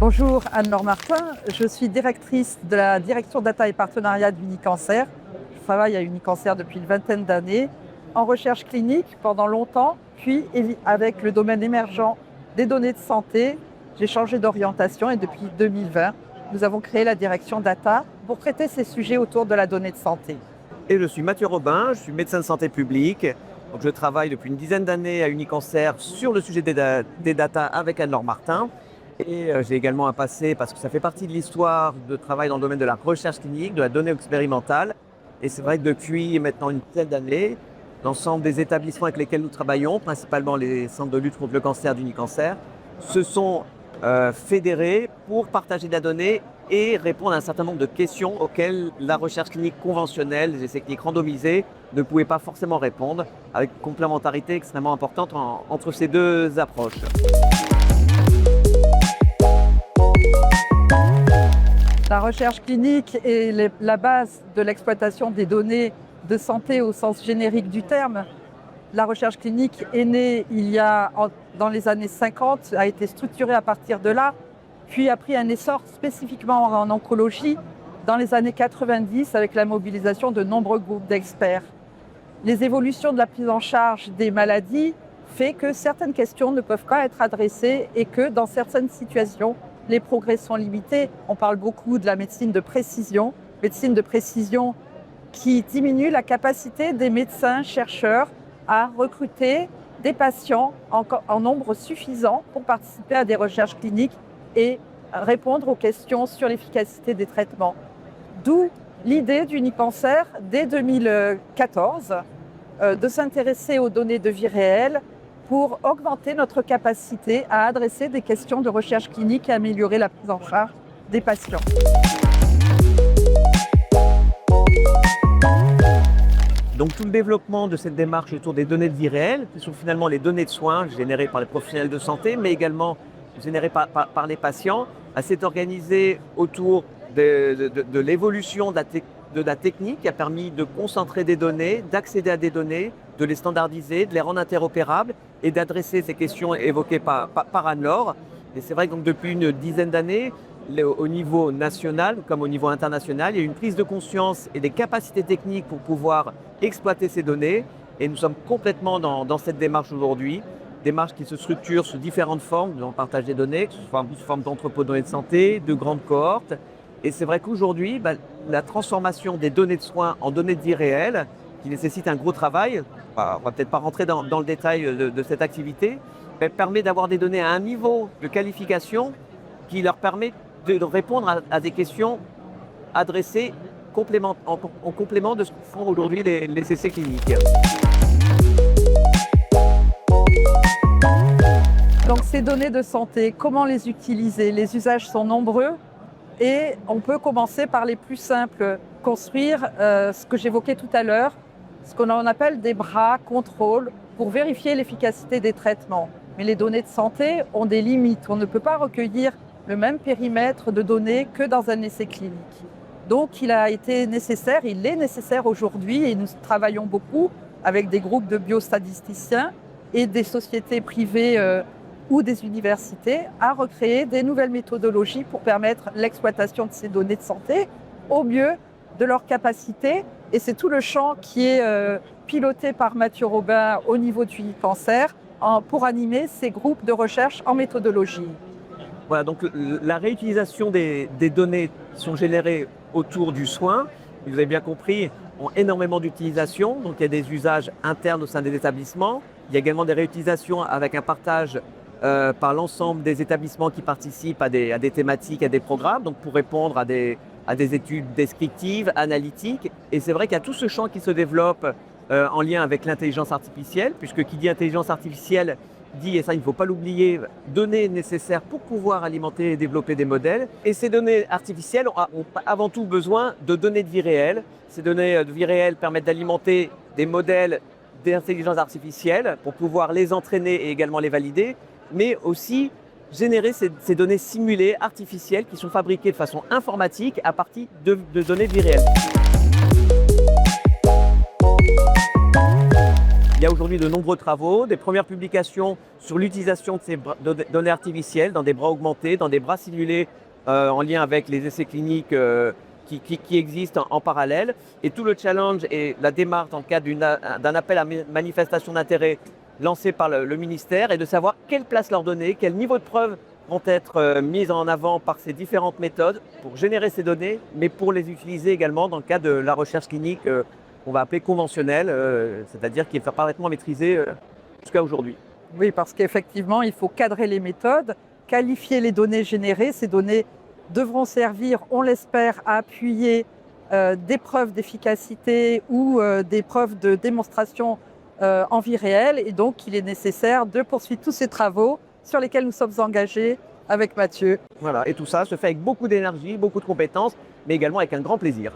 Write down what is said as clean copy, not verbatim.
Bonjour Anne-Laure Martin, je suis directrice de la direction data et partenariat d'Unicancer. Je travaille à Unicancer depuis une vingtaine d'années en recherche clinique pendant longtemps, puis avec le domaine émergent des données de santé, j'ai changé d'orientation et depuis 2020, nous avons créé la direction data pour traiter ces sujets autour de la donnée de santé. Et je suis Mathieu Robin, je suis médecin de santé publique. Donc je travaille depuis une dizaine d'années à Unicancer sur le sujet des data avec Anne-Laure Martin. Et j'ai également un passé, parce que ça fait partie de l'histoire, de travail dans le domaine de la recherche clinique, de la donnée expérimentale. Et c'est vrai que depuis maintenant une dizaine d'années, l'ensemble des établissements avec lesquels nous travaillons, principalement les centres de lutte contre le cancer d'Unicancer, se sont fédérés pour partager de la donnée et répondre à un certain nombre de questions auxquelles la recherche clinique conventionnelle, les essais cliniques randomisés, ne pouvait pas forcément répondre, avec une complémentarité extrêmement importante entre ces deux approches. La recherche clinique est la base de l'exploitation des données de santé au sens générique du terme. La recherche clinique est née dans les années 50, a été structurée à partir de là, puis a pris un essor spécifiquement en oncologie dans les années 90 avec la mobilisation de nombreux groupes d'experts. Les évolutions de la prise en charge des maladies fait que certaines questions ne peuvent pas être adressées et que dans certaines situations, les progrès sont limités. On parle beaucoup de la médecine de précision qui diminue la capacité des médecins, chercheurs à recruter des patients en nombre suffisant pour participer à des recherches cliniques et répondre aux questions sur l'efficacité des traitements. D'où l'idée d'Unicancer, dès 2014, de s'intéresser aux données de vie réelle pour augmenter notre capacité à adresser des questions de recherche clinique et améliorer la prise en charge des patients. Donc tout le développement de cette démarche autour des données de vie réelle, qui sont finalement les données de soins générées par les professionnels de santé, mais également générées par les patients, s'est organisé autour de l'évolution de la technique qui a permis de concentrer des données, d'accéder à des données, de les standardiser, de les rendre interopérables et d'adresser ces questions évoquées par Anne-Laure. Et c'est vrai que donc, depuis une dizaine d'années, au niveau national comme au niveau international, il y a eu une prise de conscience et des capacités techniques pour pouvoir exploiter ces données. Et nous sommes complètement dans cette démarche aujourd'hui, démarche qui se structure sous différentes formes de partage des données, que ce soit sous forme d'entrepôts de données de santé, de grandes cohortes. Et c'est vrai qu'aujourd'hui, la transformation des données de soins en données de vie réelle, qui nécessite un gros travail, on ne va peut-être pas rentrer dans le détail de cette activité, permet d'avoir des données à un niveau de qualification qui leur permet de répondre à des questions adressées en complément de ce que font aujourd'hui les essais cliniques. Donc ces données de santé, comment les utiliser? Les usages sont nombreux et on peut commencer par les plus simples. Construire ce que j'évoquais tout à l'heure, ce qu'on appelle des bras contrôle pour vérifier l'efficacité des traitements. Mais les données de santé ont des limites. On ne peut pas recueillir le même périmètre de données que dans un essai clinique. Donc il est nécessaire aujourd'hui, et nous travaillons beaucoup avec des groupes de biostatisticiens et des sociétés privées ou des universités à recréer des nouvelles méthodologies pour permettre l'exploitation de ces données de santé au mieux de leur capacité. Et c'est tout le champ qui est piloté par Mathieu Robin au niveau du Unicancer pour animer ces groupes de recherche en méthodologie. Voilà, donc la réutilisation des données qui sont générées autour du soin, vous avez bien compris, ont énormément d'utilisation. Donc il y a des usages internes au sein des établissements. Il y a également des réutilisations avec un partage par l'ensemble des établissements qui participent à des thématiques, à des programmes, donc pour répondre à des études descriptives, analytiques. Et c'est vrai qu'il y a tout ce champ qui se développe en lien avec l'intelligence artificielle, puisque qui dit intelligence artificielle dit, et ça il ne faut pas l'oublier, données nécessaires pour pouvoir alimenter et développer des modèles. Et ces données artificielles ont avant tout besoin de données de vie réelle. Ces données de vie réelle permettent d'alimenter des modèles d'intelligence artificielle pour pouvoir les entraîner et également les valider, mais aussi générer ces données simulées, artificielles, qui sont fabriquées de façon informatique à partir de données de vie réelle. Il y a aujourd'hui de nombreux travaux, des premières publications sur l'utilisation de ces données artificielles dans des bras augmentés, dans des bras simulés en lien avec les essais cliniques qui existent en parallèle. Et tout le challenge et la démarche dans le cadre d'un appel à manifestation d'intérêt lancé par le ministère est de savoir quelle place leur donner, quel niveau de preuve vont être mises en avant par ces différentes méthodes pour générer ces données, mais pour les utiliser également dans le cadre de la recherche clinique qu'on va appeler conventionnelle, c'est-à-dire qui est parfaitement maîtrisée jusqu'à aujourd'hui. Oui, parce qu'effectivement, il faut cadrer les méthodes, qualifier les données générées. Ces données devront servir, on l'espère, à appuyer des preuves d'efficacité ou des preuves de démonstration en vie réelle. Et donc, il est nécessaire de poursuivre tous ces travaux sur lesquels nous sommes engagés avec Mathieu. Voilà, et tout ça se fait avec beaucoup d'énergie, beaucoup de compétences, mais également avec un grand plaisir.